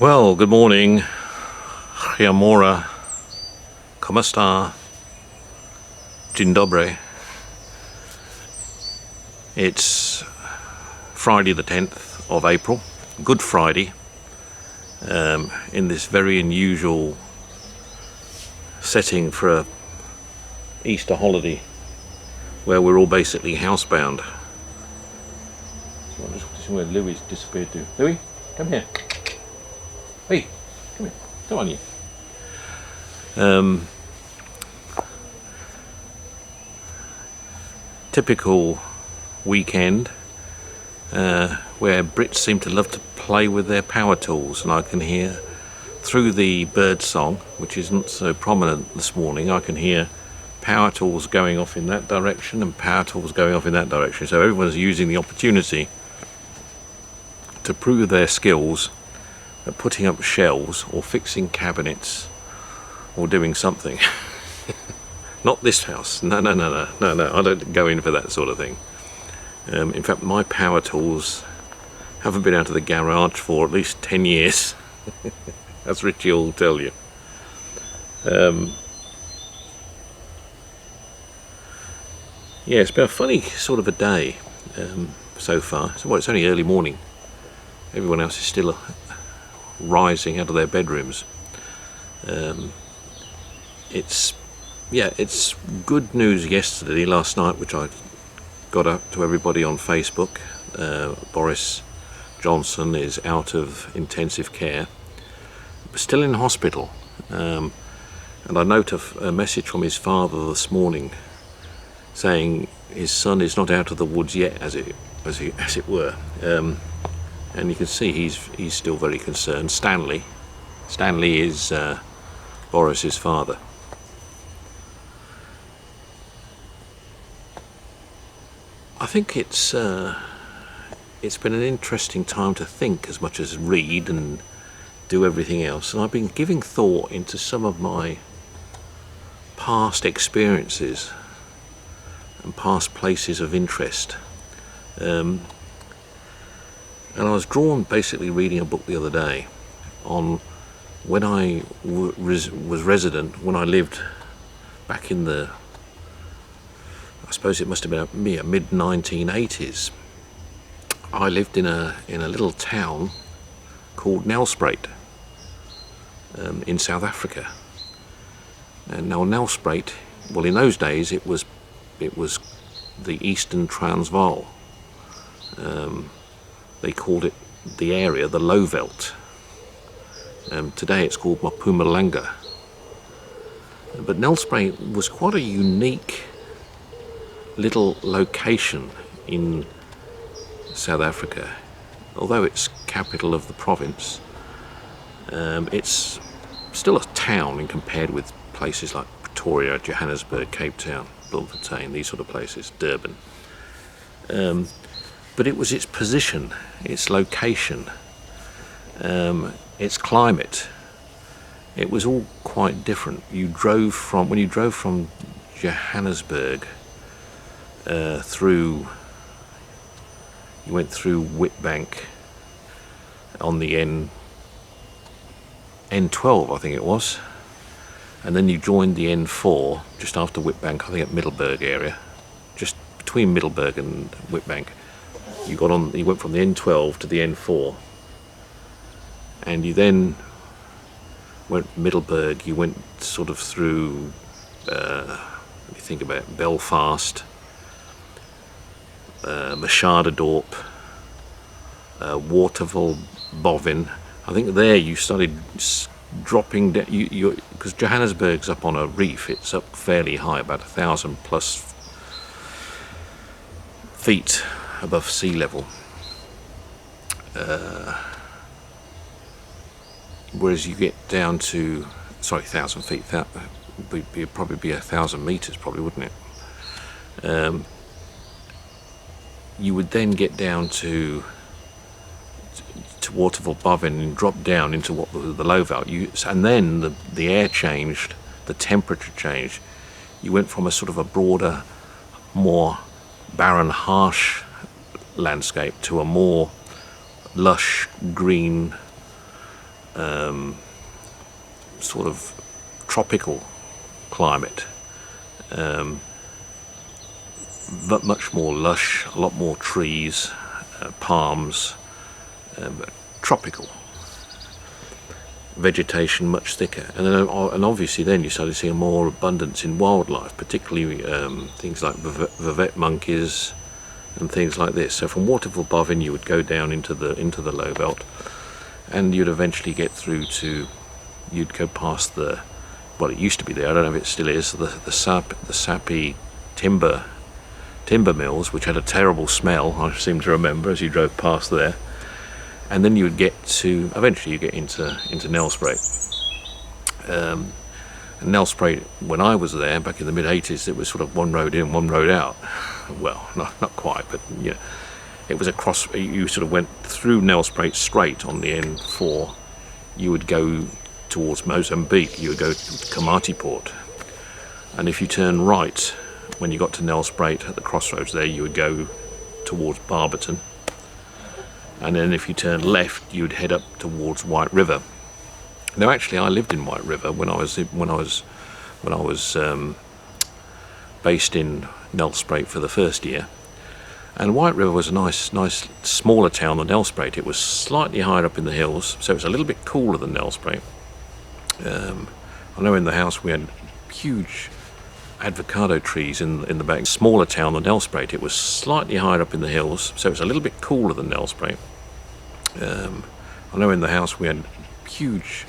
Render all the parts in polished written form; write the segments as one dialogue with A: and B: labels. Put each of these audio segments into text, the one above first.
A: Well, good morning. Filmora. ¿Cómo está? Dzień dobry. It's Friday the 10th of April, Good Friday, in this very unusual setting for a Easter holiday where we're all basically housebound. So this is where Louis disappeared to. Louis, come here. Hey, come here. Come on, you. Typical weekend where Brits seem to love to play with their power tools, and I can hear through the bird song, which isn't so prominent this morning, I can hear power tools going off in that direction and power tools going off in that direction. So everyone's using the opportunity to prove their skills at putting up shelves or fixing cabinets or doing something. Not this house. No, I don't go in for that sort of thing. In fact, my power tools haven't been out of the garage for at least 10 years. As Richie will tell you. Yeah, it's been a funny sort of a day so far. So, well, it's only early morning. Everyone else is still rising out of their bedrooms. It's good news yesterday, last night, which I got up to everybody on Facebook. Boris Johnson is out of intensive care, but still in hospital. And I note a message from his father this morning saying his son is not out of the woods yet, as it were. And you can see he's still very concerned. Stanley is Boris's father. I think it's been an interesting time to think as much as read and do everything else, and I've been giving thought into some of my past experiences and past places of interest. And I was drawn basically reading a book the other day on when I was resident, when I lived back in the, I suppose it must have been mid-1980s. I lived in a little town called Nelspruit in South Africa. And now Nelspruit, well, in those days it was the Eastern Transvaal. They called it the area the Lowveld. Today it's called Mpumalanga. But Nelspruit was quite a unique little location in South Africa. Although it's capital of the province, it's still a town in compared with places like Pretoria, Johannesburg, Cape Town, Bloemfontein, these sort of places, Durban. But it was its position, its location, its climate. It was all quite different. When you drove from Johannesburg you went through Witbank on the N12, I think it was, and then you joined the N4 just after Witbank, I think at Middelburg area, just between Middelburg and Witbank. You went from the N12 to the N4, and you then went Middelburg. You went sort of through, let me think about it, Belfast, Machadodorp, Waterval, Bovin. I think there you started dropping down, because Johannesburg's up on a reef. It's up fairly high, about 1,000+ feet above sea level. Whereas you get down to, 1,000 feet, would probably be 1,000 meters, probably, wouldn't it? You would then get down to Waterval Bovin and drop down into what was the Lowveld. And then the air changed, the temperature changed. You went from a sort of a broader, more barren, harsh landscape to a more lush green sort of tropical climate, but much more lush, a lot more trees, palms, tropical vegetation, much thicker, and obviously then you started seeing more abundance in wildlife, particularly things like vervet monkeys and things like this. So from Waterville Boven you would go down into the low belt, and you'd eventually get through to, you'd go past the, well, it used to be there, I don't know if it still is, the sappy timber mills, which had a terrible smell, I seem to remember, as you drove past there. And then you would get to, eventually you get into Nelspruit. And Nelspruit, when I was there back in the mid-80s, it was sort of one road in, one road out. Well, not quite, but yeah, it was a cross. You sort of went through Nelspruit straight on the N4. You would go towards Mozambique, you would go to Kamati Port. And if you turn right, when you got to Nelspruit at the crossroads there, you would go towards Barberton. And then if you turn left, you'd head up towards White River. Now, actually, I lived in White River when I was based in Nelspruit for the first year. And White River was a nice smaller town than Nelspruit. It was slightly higher up in the hills, so it was a little bit cooler than Nelspruit. I know in the house we had huge avocado trees in the back. Smaller town than Nelspruit. It was slightly higher up in the hills, so it was a little bit cooler than Nelspruit. I know in the house we had huge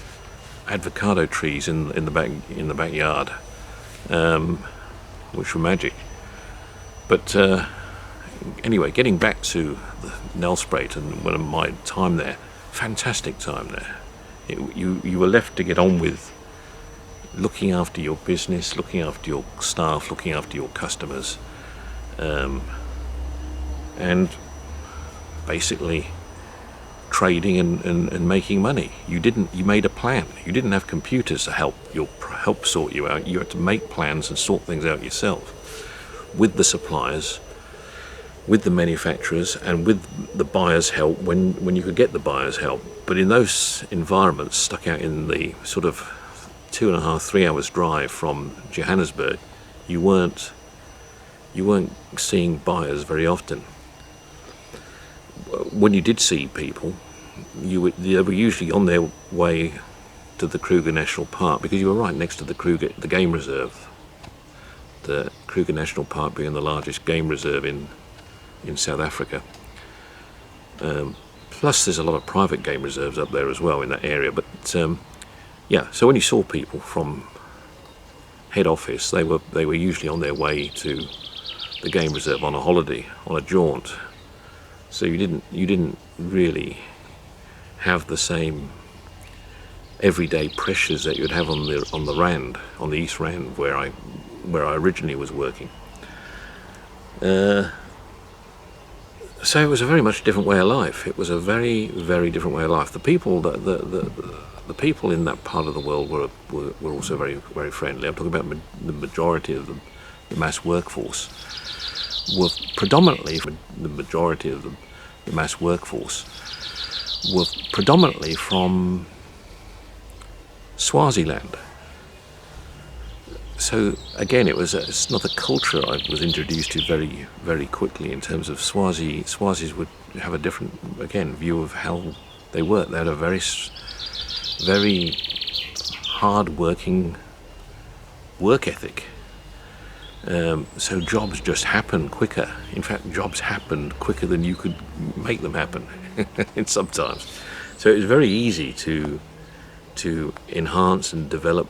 A: avocado trees in the backyard, which were magic. But anyway, getting back to Nelspruit and my time there, fantastic time there. You were left to get on with looking after your business, looking after your staff, looking after your customers, and basically trading and making money. You made a plan. You didn't have computers to help sort you out. You had to make plans and sort things out yourself with the suppliers, with the manufacturers, and with the buyers' help when you could get the buyers' help. But in those environments, stuck out in the sort of 2.5-3 hours drive from Johannesburg, you weren't seeing buyers very often. When you did see people, they were usually on their way to the Kruger National Park, because you were right next to the game reserve. The Kruger National Park being the largest game reserve in South Africa. Plus there's a lot of private game reserves up there as well in that area. But yeah, so when you saw people from head office, they were usually on their way to the game reserve on a holiday, on a jaunt. So you didn't really have the same everyday pressures that you'd have on the Rand, on the East Rand, where I originally was working. So it was a very much different way of life. It was a very, very different way of life. The people the people in that part of the world were also very, very friendly. I'm talking about the majority of the mass workforce were predominantly from Swaziland. So again, it's not a culture I was introduced to very, very quickly in terms of Swazis would have a different, again, view of how they work. They had a very, very hard-working work ethic. So jobs just happen quicker. In fact, jobs happened quicker than you could make them happen sometimes. So it was very easy to enhance and develop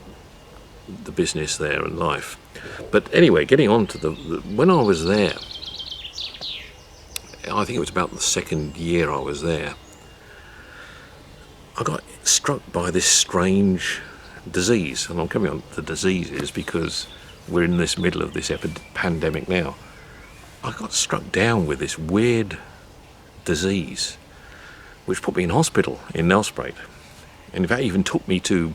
A: the business there and life. But anyway, getting on to when I was there, I think it was about the second year I was there, I got struck by this strange disease. And I'm coming on to diseases because we're in this middle of this pandemic now. I got struck down with this weird disease, which put me in hospital in Nelspruit, and in fact even took me to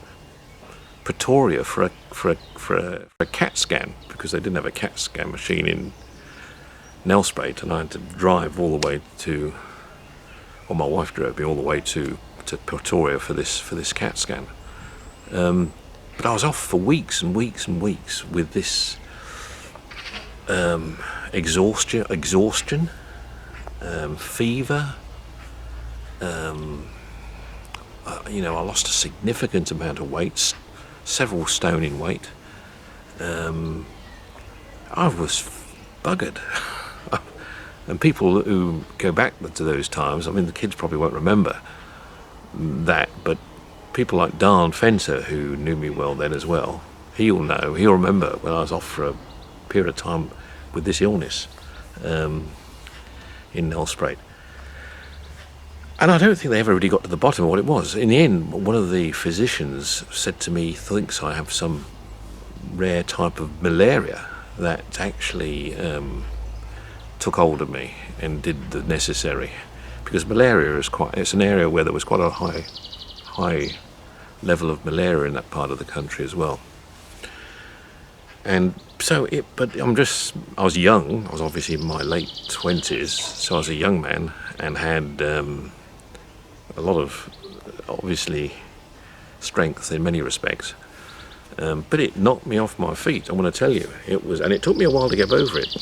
A: Pretoria for a CAT scan, because they didn't have a CAT scan machine in Nelspruit, and I had to drive all the way to, well, my wife drove me all the way to to Pretoria for this CAT scan. But I was off for weeks and weeks and weeks with this exhaustion, fever. You know, I lost a significant amount of weight, several stone in weight. I was buggered. And people who go back to those times, I mean, the kids probably won't remember that, but people like Darn Fencer, who knew me well then as well, he'll remember when I was off for a period of time with this illness in Nelspruit. And I don't think they ever really got to the bottom of what it was. In the end, one of the physicians said to me, thinks I have some rare type of malaria that actually took hold of me and did the necessary. Because malaria is it's an area where there was quite a high level of malaria in that part of the country as well. And so I was young, I was obviously in my late 20s, so I was a young man and had a lot of, obviously, strength in many respects. But it knocked me off my feet, I want to tell you. And it took me a while to get over it.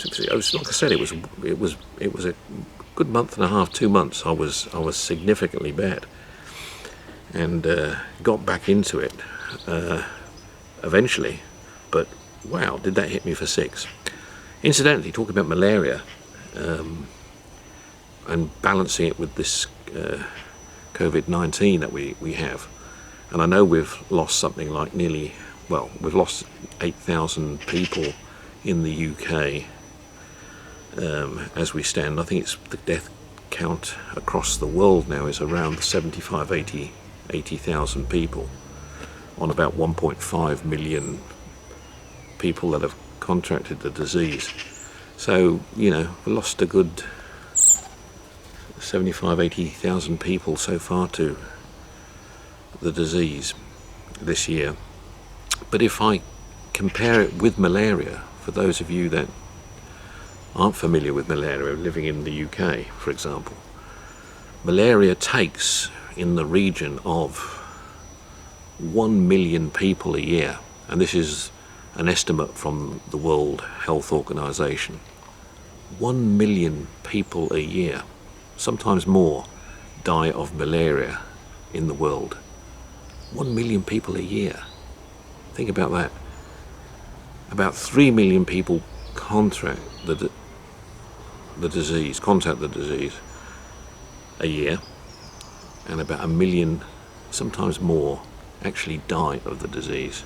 A: Like I said, it was a good month and a half, 2 months. I was significantly bad, and got back into it eventually. But wow, did that hit me for 6? Incidentally, talking about malaria and balancing it with this COVID-19 that we have, and I know we've lost something like we've lost 8,000 people in the UK as we stand. I think it's the death count across the world now is around 80,000 people on about 1.5 million people that have contracted the disease. So, you know, we lost a good 80,000 people so far to the disease this year. But if I compare it with malaria, for those of you that aren't familiar with malaria, living in the UK, for example, malaria takes in the region of 1 million people a year, and this is an estimate from the World Health Organization. 1 million people a year, sometimes more, die of malaria in the world. 1 million people a year. Think about that. About 3 million people contact the disease a year, and about 1 million, sometimes more, actually die of the disease.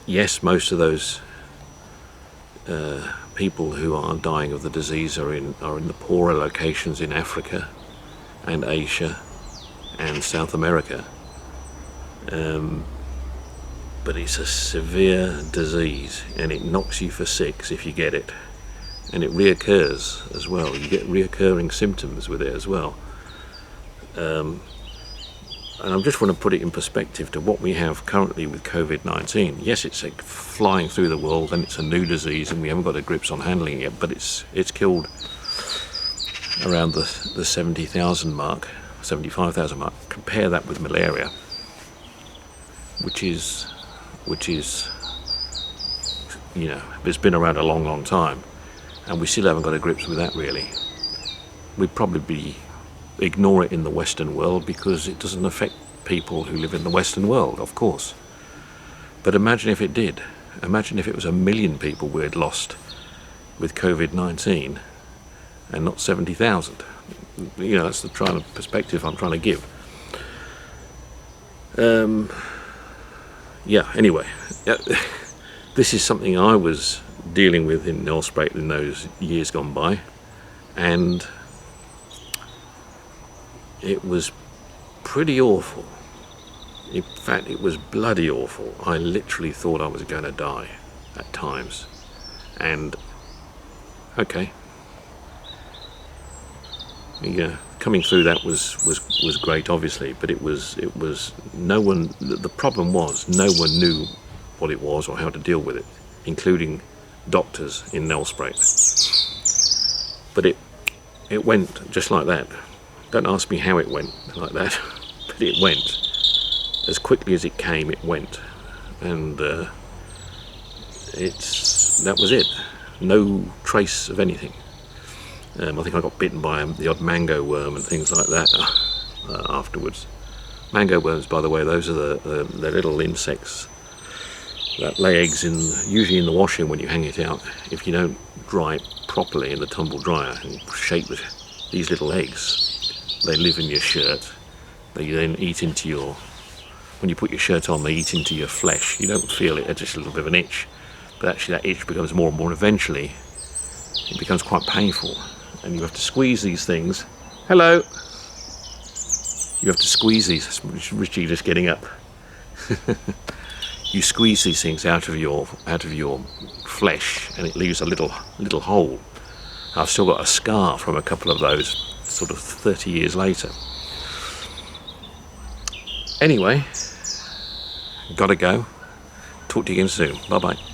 A: Yes, most of those people who are dying of the disease are in the poorer locations in Africa and Asia and South America. But it's a severe disease, and it knocks you for 6 if you get it, and it reoccurs as well. You get reoccurring symptoms with it as well. And I just want to put it in perspective to what we have currently with COVID-19. Yes, it's like flying through the world, and it's a new disease, and we haven't got a grips on handling it yet, but it's killed around the 70,000 mark, 75,000 mark. Compare that with malaria, which is, you know, it's been around a long time, and we still haven't got a grips with that really. We'd probably ignore it in the Western world because it doesn't affect people who live in the Western world, of course. But imagine if it did. Imagine if it was 1 million people we had lost with COVID-19 and not 70,000. You know, that's the perspective I'm trying to give. Yeah, anyway, this is something I was dealing with in Nelspruit in those years gone by, and it was pretty awful. In fact, it was bloody awful. I literally thought I was going to die at times. And okay, yeah, coming through that was great, obviously, but it was no one. The problem was no one knew what it was or how to deal with it, including doctors in Nelspruit. But it went just like that. Don't ask me how it went like that, but it went. As quickly as it came, it went. And that was it. No trace of anything. I think I got bitten by the odd mango worm and things like that afterwards. Mango worms, by the way, those are the little insects that lay eggs usually in the washing when you hang it out. If you don't dry it properly in the tumble dryer and shake these little eggs, they live in your shirt. They then eat into your, when you put your shirt on, they eat into your flesh. You don't feel it, it's just a little bit of an itch, but actually that itch becomes more and more, and eventually it becomes quite painful, and you have to squeeze these things. Hello! You have to squeeze these. Richie just getting up. You squeeze these things out of your flesh, and it leaves a little hole. I've still got a scar from a couple of those, sort of 30 years later. Anyway, gotta go. Talk to you again soon. Bye bye.